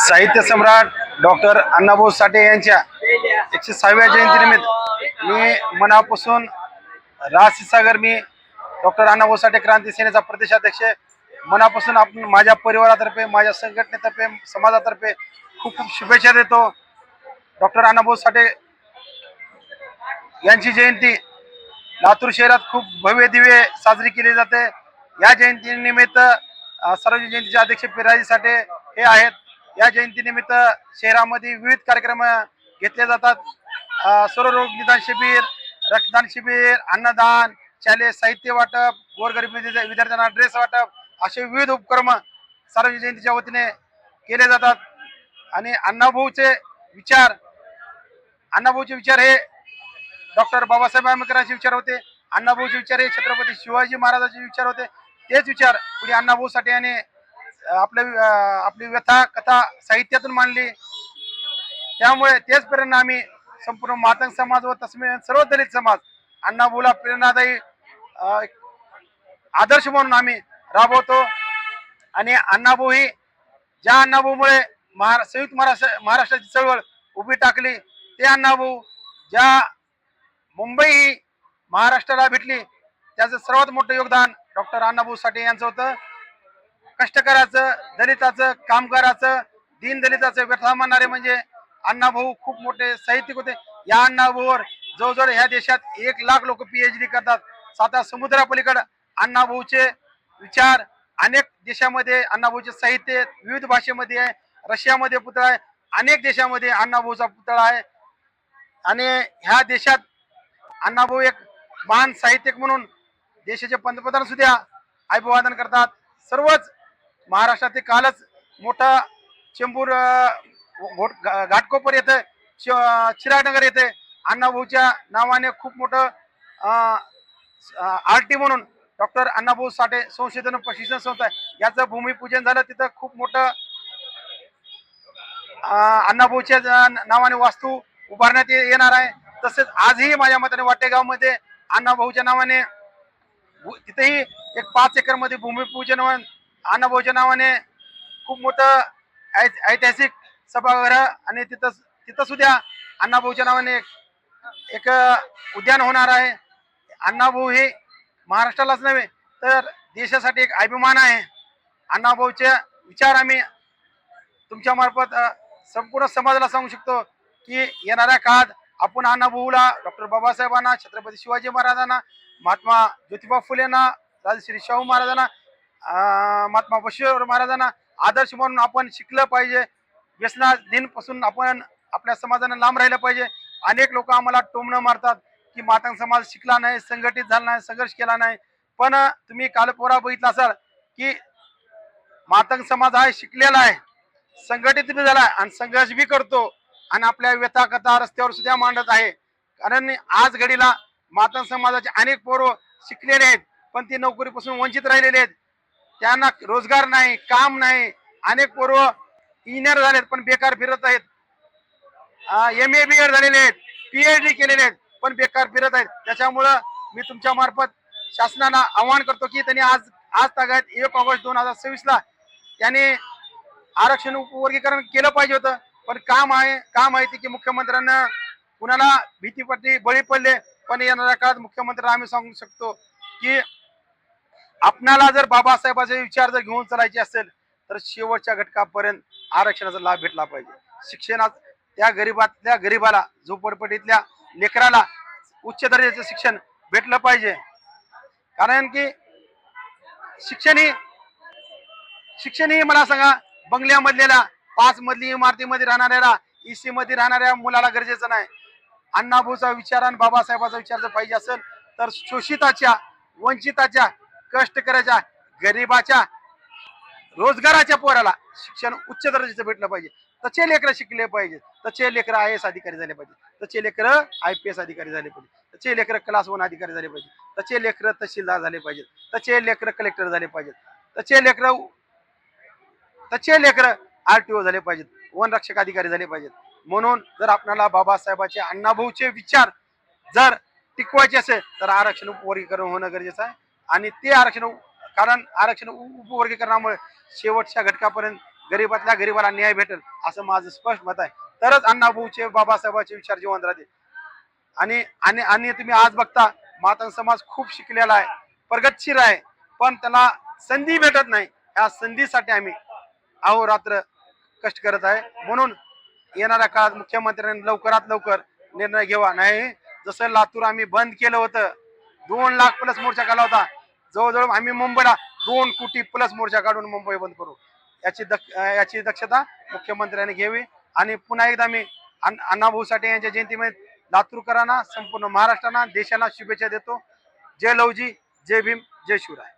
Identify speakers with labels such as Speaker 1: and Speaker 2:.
Speaker 1: साहित्य सम्राट डॉक्टर अण्णाभाऊ साठे यांच्या 106व्या जयंतीनिमित्त मी मनापासून राजसागर मी डॉक्टर अण्णाभाऊ साठे क्रांती सेनेचा प्रदेशाध्यक्ष मनापासून आपण माझ्या परिवारातर्फे माझ्या संघटनेतर्फे समाजातर्फे खूप खूप शुभेच्छा देतो। डॉक्टर अण्णाभाऊ साठे यांची जयंती लातूर शहरात खूप भव्य दिव्य साजरी केली जाते। या जयंतीनिमित्त सार्वजनिक जयंतीचे अध्यक्ष पिराजी साठे हे आहेत। या जयंतीनिमित्त शहरामध्ये विविध कार्यक्रम घेतले जातात। सर्व रोग निदान शिबिर, रक्तदान शिबिर, अन्नदान, शालेय साहित्य वाटप, गोरगरीब विद्यार्थ्यांना ड्रेस वाटप असे विविध उपक्रम सार्वजनिक जयंतीच्या वतीने केले जातात। आणि अण्णाभाऊचे विचार हे डॉक्टर बाबासाहेब आंबेडकरांचे विचार होते। अण्णाभाऊचे विचार हे छत्रपती शिवाजी महाराजांचे विचार होते। तेच विचार पुढे अण्णाभाऊ साठे यांनी आपली व्यथा कथा साहित्यातून मांडली। त्यामुळे तेच प्रेरणा आम्ही संपूर्ण मातंग समाज व तसमे सर्व दलित समाज अण्णाभाऊला प्रेरणादायी आदर्श म्हणून आम्ही राबवतो। आणि अण्णाभाऊ ही ज्या अण्णाभाऊमुळे संयुक्त महाराष्ट्राची चळवळ उभी टाकली, ते अण्णाभाऊ ज्या मुंबई ही महाराष्ट्राला भेटली त्याचं सर्वात मोठं योगदान डॉक्टर अण्णाभाऊ साठे यांचं होतं। कष्टकऱ्याचं, दलिताचं, कामगाराचं, दीनदलिताचं व्यथा मानणारे म्हणजे अण्णाभाऊ खूप मोठे साहित्यिक होते। या अण्णाभाऊवर जवळजवळ ह्या देशात 1 लाख लोक PhD करतात। 7 समुद्रापलीकडे अण्णाभाऊचे विचार अनेक देशामध्ये, अण्णाभाऊचे साहित्य विविध भाषेमध्ये आहे। रशियामध्ये पुतळा आहे, अनेक देशामध्ये अण्णाभाऊचा पुतळा आहे। आणि ह्या देशात अण्णाभाऊ एक महान साहित्यिक म्हणून देशाचे पंतप्रधान सुद्धा अभिवादन करतात। सर्वच महाराष्ट्रातील कालच मोठा चेंबूर घाटकोपर येथे, चिरागनगर येथे अण्णाभाऊच्या नावाने खूप मोठं RT म्हणून डॉक्टर अण्णाभाऊ साठे संशोधन प्रशिक्षण संस्था आहे, याचं भूमिपूजन झालं। तिथं खूप मोठं अण्णाभाऊच्या नावाने वास्तू उभारण्यात येणार आहे। तसेच आजही माझ्या मताने वाटेगाव मध्ये अण्णाभाऊच्या नावाने तिथेही एक 5 एकर मध्ये भूमिपूजन होऊन अण्णाभाऊच्या नावाने खूप मोठं ऐतिहासिक सभागृह आणि तिथं सुद्धा अण्णाभाऊच्या नावाने एक उद्यान होणार आहे। अण्णाभाऊ हे महाराष्ट्रालाच नव्हे तर देशासाठी एक अभिमान आहे। अण्णाभाऊचे विचार आम्ही तुमच्या मार्फत संपूर्ण समाजाला सांगू शकतो की येणाऱ्या काळात आपण अण्णाभाऊला, डॉक्टर बाबासाहेबांना, छत्रपती शिवाजी महाराजांना, महात्मा ज्योतिबा फुलेंना, राजश्री शाहू महाराजांना, महात्मा बशीर महाराजांना आदर्श म्हणून आपण शिकलं पाहिजे। व्यसनाधीनपासून आपण आपल्या समाजाने लांब राहिलं पाहिजे। अनेक लोक आम्हाला टोमणं मारतात की मातंग समाज शिकला नाही, संघटित झाला नाही, संघर्ष केला नाही। पण तुम्ही काल पोरा बघितला असाल की मातंग समाज हा शिकलेला आहे, संघटित बी झाला आणि संघर्ष बी करतो आणि आपल्या व्यथा कथा रस्त्यावर सुद्धा मांडत आहे। कारण आज घडीला मातंग समाजाचे अनेक पोरं शिकलेले आहेत पण ते नोकरीपासून वंचित राहिलेले आहेत। त्यांना रोजगार नाही, काम नाही। अनेक पोरं इंजिनियर झालेत पण बेकार फिरत आहेत, MA BEd झालेले आहेत, PhD केलेले आहेत पण बेकार फिरत आहेत। त्याच्यामुळं मी तुमच्या मार्फत शासनाला आवाहन करतो की त्यांनी आज तागायत 1 ऑगस्ट 2026 ला त्यांनी आरक्षण उपवर्गीकरण केलं पाहिजे होतं। पण काम आहे की मुख्यमंत्र्यांना कुणाला भीतीपट्टी बळी पडले। पण येणाऱ्या काळात मुख्यमंत्र्यांना आम्ही सांगू शकतो की आपणाला जर बाबासाहेबांचे विचार जर घेऊन चालायचे असेल तर शेवटच्या घटकापर्यंत आरक्षणाचा लाभ भेटला पाहिजे। शिक्षणात त्या गरीबाला, झोपडपट्टीतल्या लेकराला उच्च दर्जाचं शिक्षण भेटलं पाहिजे। कारण की शिक्षण ही मला सांगा बंगल्यामधल्या 5 मजली इमारतीमध्ये राहणाऱ्याला, EC मध्ये राहणाऱ्या मुलाला गरजेचं नाही। अण्णाभाऊचा विचार आणि बाबासाहेबांचा विचार जर पाहिजे असेल तर शोषिताच्या, वंचिताच्या, कष्टकऱ्याच्या, गरीबाच्या, रोजगाराच्या पोराला शिक्षण उच्च दर्जाचं भेटलं पाहिजे। तसे लेकरं शिकले पाहिजे, तसे लेकरं IAS अधिकारी झाले पाहिजे, तसे लेकरं IPS अधिकारी झाले पाहिजे, तसे लेकरं क्लास 1 अधिकारी झाले पाहिजे, तसे लेकरं तहसीलदार झाले पाहिजे, तसे लेकरं कलेक्टर झाले पाहिजे, तसे लेकरं RTO झाले पाहिजेत, वनरक्षक अधिकारी झाले पाहिजेत। म्हणून जर आपल्याला बाबासाहेबांचे, अण्णाभाऊचे विचार जर टिकवायचे असेल तर आरक्षण उपवर्गीकरण होणं गरजेचं आहे। आणि ते आरक्षण उपवर्गीकरणामुळे शेवटच्या घटकापर्यंत गरीबातल्या गरीबाला न्याय भेटेल असं माझं स्पष्ट मत आहे. तरच अण्णाभाऊचे बाबासाहेबांचे विचार जिवंत राहतील. आणि आणि आणि तुम्ही आज बघता मातंग समाज खूप शिकलेला आहे, प्रगतशील आहे, पण त्याला संधी भेटत नाही. या संधीसाठी आम्ही अहोरात्र कष्ट करत आहे. म्हणून येणाऱ्या काळात मुख्यमंत्र्यांनी लवकरात लवकर निर्णय घ्यावा. नाही जसं लातूर आम्ही बंद केलं होतं, 2 लाख प्लस मोर्चा काढला होता, जवळजवळ आम्ही मुंबईला 2 कोटी प्लस मोर्चा काढून मुंबई बंद करू. याची दक्षता मुख्यमंत्र्यांनी घ्यावी. आणि पुन्हा एकदा मी अण्णाभाऊ साठे यांच्या जयंतीमध्ये लातूरकरांना, संपूर्ण महाराष्ट्राला, देशाला शुभेच्छा देतो. जय लवजी, जय भीम, जय शिवराय.